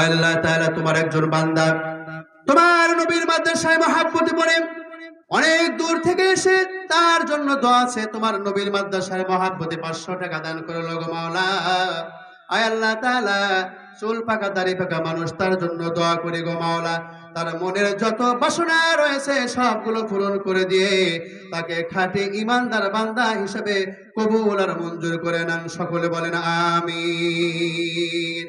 আল্লাহ তাআলা তোমার একজন বান্দা তোমার নবীর মাদ্রাসায় মহব্বতে পড়ে অনেক দূর থেকে এসে তার জন্য দোয়া আছে, তোমার নবীর মাদ্রাসার মহব্বতে 500 টাকা দান করলো গো মাওলা। আয় আল্লাহ তাআলা, চুল পাকা দাড়ি পাকা মানুষ, তার জন্য দোয়া করি গো মাওলা। তার মনের যত বাসনা রয়েছে সবগুলো পূরণ করে দিয়ে তাকে খাঁটি ইমানদার বান্দা হিসেবে কবুল আর মঞ্জুর করে নেন। সকলে বলেন আমিন।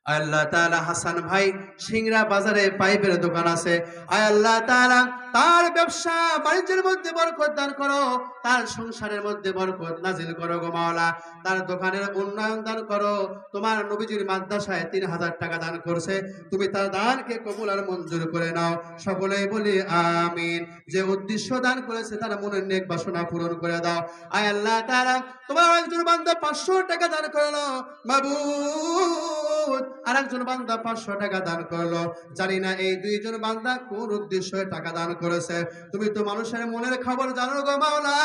আল্লাহ তাআলা হাসান ভাই সিংড়া বাজারে পাইপের দোকান আছে, আয় আল্লাহ তাআলা তার ব্যবসা বাণিজ্যের মধ্যে বরকত দান করো, তার সংসারের মধ্যে বরকত নাজিল করো গো মাওলা। তার দোকানের উন্নয়ন দান করো। তোমার নবীজির মাদ্রাসায় 3000 টাকা দান করছে, তুমি তার দানকে কবুল আর মঞ্জুর করে নাও। সকলেই বলি আমিন। যে উদ্দেশ্য দান করেছে তার মনের নেক বাসনা পূরণ করে দাও। আয় আল্লাহ তাআলা, তোমার একজন বান্দা 500 টাকা দান করলো মাবুদ, আরেকজন বান্দা 500 টাকা দান করলো। জানি না এই দুইজন বান্দা কোন উদ্দেশ্যে টাকা দান করেছে, তুমি তো মানুষের মনের খবর জানো গো মাওলা।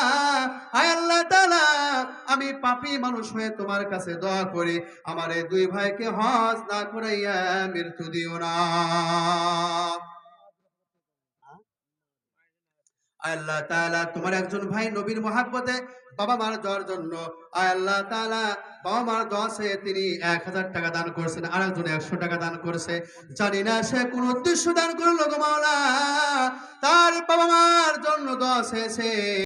আয় আল্লাহ তাআলা, আমি পাপী মানুষ হয়ে তোমার কাছে দোয়া করি, আমার এই দুই ভাইকে হজ না করাইয়া মৃত্যু দিও না। আল্লাহ তাআলা, তোমার একজন ভাই নবীর মহব্বতে বাবা মার দোয়ার জন্য, আয় আল্লাহ তাআলা বাবা মার দোয়া সে তিনি 1000 টাকা দান করছেন, আরেকজন 100 টাকা দান করছে। জানি না সে কোন উদ্দেশ্য দান করলো গো মাওলা, তার বাবা মার জন্য দোয়া চেয়েছে।